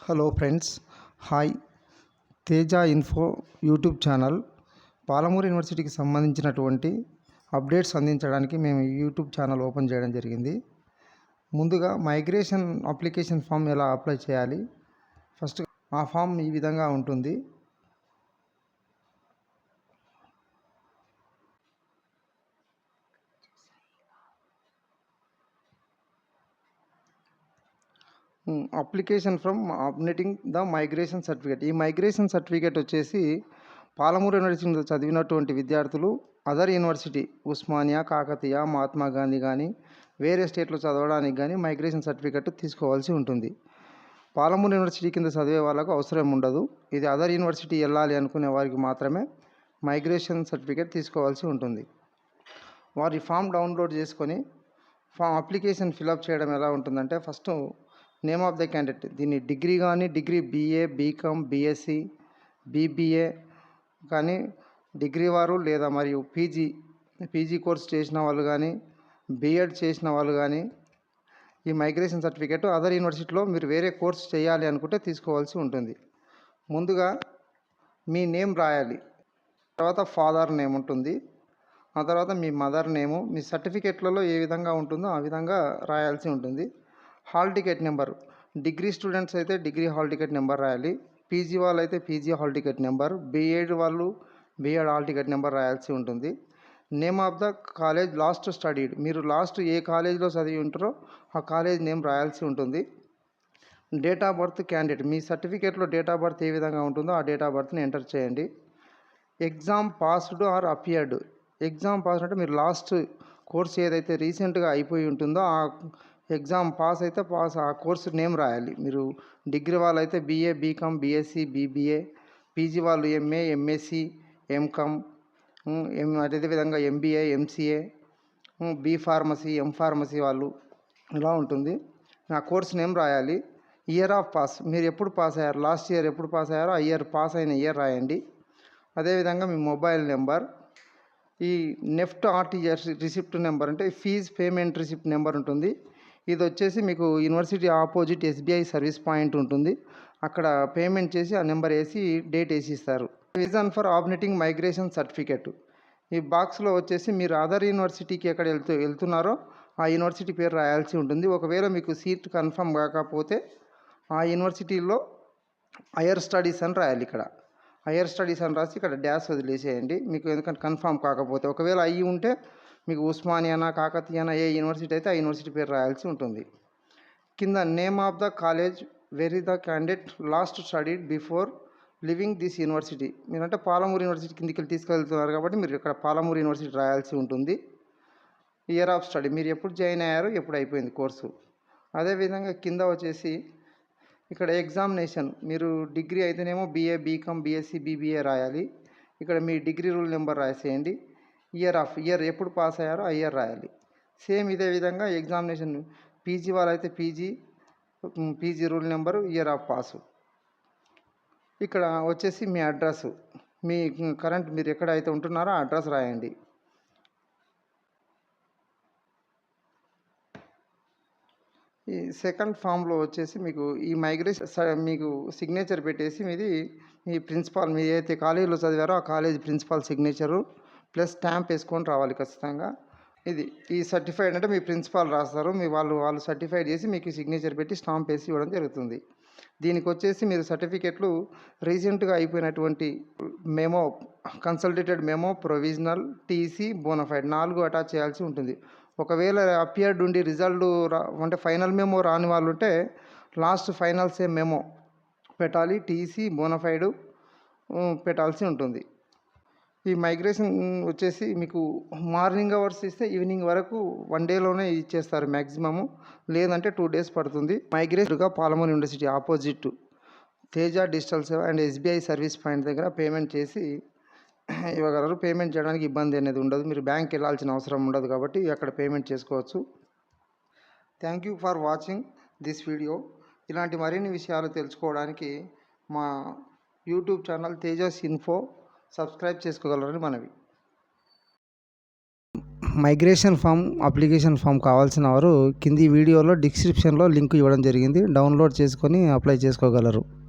Hello friends, hi. Teja info YouTube channel Palamuru యూనివర్సిటీకి సంబంధించినటువంటి updates అందించడానికి మేము యూట్యూబ్ ఛానల్ ఓపెన్ చేయడం జరిగింది. ముందుగా మైగ్రేషన్ అప్లికేషన్ ఫామ్ ఎలా అప్లై చేయాలి. ఫస్ట్ ఆ ఫామ్ ఈ విధంగా ఉంటుంది. Application from updating the migration certificate. ఈ మైగ్రేషన్ సర్టిఫికేట్ వచ్చేసి పాలమూరు యూనివర్సిటీలో చదివినటువంటి విద్యార్థులు అదర్ యూనివర్సిటీ ఉస్మానియా, కాకతీయ, మహాత్మా గాంధీ కానీ వేరే స్టేట్లో చదవడానికి కానీ మైగ్రేషన్ సర్టిఫికేట్ తీసుకోవాల్సి ఉంటుంది. పాలమూరు యూనివర్సిటీ కింద చదివే వాళ్ళకు అవసరం ఉండదు. ఇది అదర్ యూనివర్సిటీ వెళ్ళాలి అనుకునే వారికి మాత్రమే మైగ్రేషన్ సర్టిఫికేట్ తీసుకోవాల్సి ఉంటుంది. వారి ఫామ్ డౌన్లోడ్ చేసుకొని అప్లికేషన్ ఫిలప్ చేయడం ఎలా ఉంటుందంటే, first name of the candidate, దీన్ని డిగ్రీ కానీ degree BA, BCom, BSc, BBA కానీ డిగ్రీ వారు లేదా మరియు పీజీ కోర్స్ చేసిన వాళ్ళు కానీ బీఎడ్ చేసిన వాళ్ళు కానీ ఈ మైగ్రేషన్ సర్టిఫికేట్ అదర్ యూనివర్సిటీలో మీరు వేరే కోర్స్ చేయాలి అనుకుంటే తీసుకోవాల్సి ఉంటుంది. ముందుగా మీ నేమ్ రాయాలి, తర్వాత ఫాదర్ నేమ్ ఉంటుంది, ఆ తర్వాత మీ మదర్ నేము మీ సర్టిఫికేట్లలో ఏ విధంగా ఉంటుందో ఆ విధంగా రాయాల్సి ఉంటుంది. Hall ticket number, degree students అయితే డిగ్రీ హాల్ టికెట్ నెంబర్ రాయాలి, పీజీ వాళ్ళు అయితే PG hall ticket number, BEd వాళ్ళు బీఎడ్ హాల్ టికెట్ నెంబర్ రాయాల్సి ఉంటుంది. Name of the college last studied, మీరు లాస్ట్ ఏ కాలేజీలో చదివి ఉంటారో ఆ కాలేజ్ నేమ్ రాయాల్సి ఉంటుంది. డేట్ ఆఫ్ బర్త్ క్యాండిడేట్, మీ సర్టిఫికేట్లో డేట్ ఆఫ్ బర్త్ ఏ విధంగా ఉంటుందో ఆ డేట్ ఆఫ్ బర్త్ని ఎంటర్ చేయండి. Exam passed or appeared, exam pass అంటే మీరు లాస్ట్ కోర్స్ ఏదైతే రీసెంట్గా అయిపోయి ఉంటుందో ఆ ఎగ్జామ్ పాస్ అయితే పాస్, ఆ కోర్సు నేమ్ రాయాలి. మీరు డిగ్రీ వాళ్ళు అయితే BA, BCom, BSc, BBA, PG వాళ్ళు ఎంఏ, ఎంఎస్సి, ఎంకామ్, అదేవిధంగా MBA, MCA, B pharmacy, M pharmacy వాళ్ళు ఇలా ఉంటుంది. ఆ కోర్స్ నేమ్ రాయాలి. ఇయర్ ఆఫ్ పాస్, మీరు ఎప్పుడు పాస్ అయ్యారు, లాస్ట్ ఇయర్ ఎప్పుడు పాస్ అయ్యారో ఆ ఇయర్ పాస్ అయిన ఇయర్ రాయండి. అదేవిధంగా మీ మొబైల్ నెంబర్, ఈ నెఫ్ట్ ఆర్టీజీఎస్ రిసిప్ట్ నెంబర్ అంటే ఫీజ్ పేమెంట్ రిసిప్ట్ నెంబర్ ఉంటుంది. ఇది వచ్చేసి మీకు university opposite SBI service point ఉంటుంది, అక్కడ పేమెంట్ చేసి ఆ నెంబర్ వేసి డేట్ వేసి ఇస్తారు. రీజన్ ఫర్ ఆబ్నెటింగ్ మైగ్రేషన్ సర్టిఫికేట్, ఈ బాక్స్లో వచ్చేసి మీరు అదర్ యూనివర్సిటీకి ఎక్కడ వెళ్తున్నారో ఆ యూనివర్సిటీ పేరు రాయాల్సి ఉంటుంది. ఒకవేళ మీకు సీట్ కన్ఫర్మ్ కాకపోతే ఆ యూనివర్సిటీలో హైయర్ స్టడీస్ అని రాయాలి. ఇక్కడ హైయర్ స్టడీస్ అని రాసి ఇక్కడ డ్యాష్ వదిలేసేయండి, మీకు ఎందుకంటే కన్ఫర్మ్ కాకపోతే. ఒకవేళ అయ్యి ఉంటే మీకు ఉస్మానియానా, కాకతీయనా ఏ యూనివర్సిటీ అయితే ఆ యూనివర్సిటీ పేరు రాయాల్సి ఉంటుంది. కింద name of the college very the candidate last studied before living this university, మీరంటే పాలమూరు యూనివర్సిటీ కిందికి తీసుకెళ్తున్నారు కాబట్టి మీరు ఇక్కడ పాలమూరు యూనివర్సిటీ రాయాల్సి ఉంటుంది. ఇయర్ ఆఫ్ స్టడీ, మీరు ఎప్పుడు జాయిన్ అయ్యారో ఎప్పుడు అయిపోయింది కోర్సు. అదేవిధంగా కింద వచ్చేసి ఇక్కడ ఎగ్జామినేషన్, మీరు డిగ్రీ అయితేనేమో బీఏ, బీకామ్, బీఎస్సీ, బీబీఏ రాయాలి. ఇక్కడ మీ డిగ్రీ రూల్ నెంబర్ రాసేయండి. ఇయర్ ఎప్పుడు పాస్ అయ్యారో ఆ ఇయర్ రాయాలి. సేమ్ ఇదే విధంగా ఎగ్జామినేషన్ పీజీ వాళ్ళైతే PG rule number, year of pass. ఇక్కడ వచ్చేసి మీ అడ్రస్, మీ కరెంట్ మీరు ఎక్కడైతే ఉంటున్నారో ఆ అడ్రస్ రాయండి. ఈ సెకండ్ ఫామ్లో వచ్చేసి మీకు ఈ మైగ్రేషన్ మీకు సిగ్నేచర్ పెట్టేసి మీది మీ ప్రిన్సిపాల్, మీరు ఏదైతే కాలేజీలో చదివారో ఆ college principal signature plus stamp వేసుకొని రావాలి ఖచ్చితంగా. ఇది ఈ సర్టిఫైడ్ అంటే మీ ప్రిన్సిపాల్ రాస్తారు, మీ వాళ్ళు సర్టిఫైడ్ చేసి మీకు సిగ్నేచర్ పెట్టి స్టాంప్ వేసి ఇవ్వడం జరుగుతుంది. దీనికి వచ్చేసి మీరు సర్టిఫికెట్లు రీసెంట్గా అయిపోయినటువంటి memo, consolidated memo, provisional, TC, bonafide 4 attach చేయాల్సి ఉంటుంది. ఒకవేళ అపియర్డ్ ఉండి రిజల్ట్ అంటే ఫైనల్ మెమో రాని వాళ్ళు ఉంటే లాస్ట్ ఫైనల్ సేమ్ మెమో పెట్టాలి, టీసీ, బోనఫైడ్ పెట్టాల్సి ఉంటుంది. ఈ మైగ్రేషన్ వచ్చేసి మీకు మార్నింగ్ అవర్స్ ఇస్తే ఈవినింగ్ వరకు 1 డేలోనే ఇచ్చేస్తారు మ్యాక్సిమము, లేదంటే 2 డేస్ పడుతుంది. మైగ్రేషన్గా Palamuru university opposite Teja digital Seva and SBI service point దగ్గర పేమెంట్ చేసి ఇవ్వగలరు. పేమెంట్ చేయడానికి ఇబ్బంది అనేది ఉండదు, మీరు బ్యాంక్కి వెళ్ళాల్సిన అవసరం ఉండదు కాబట్టి అక్కడ పేమెంట్ చేసుకోవచ్చు. Thank you for watching this video. ఇలాంటి మరిన్ని విషయాలు తెలుసుకోవడానికి మా YouTube channel Tejas info subscribe చేసుకోగలరని మనవి. మైగ్రేషన్ ఫామ్ అప్లికేషన్ ఫామ్ కావాల్సిన వారు కింది వీడియోలో డిస్క్రిప్షన్లో లింక్ ఇవ్వడం జరిగింది. డౌన్లోడ్ చేసుకొని అప్లై చేసుకోగలరు.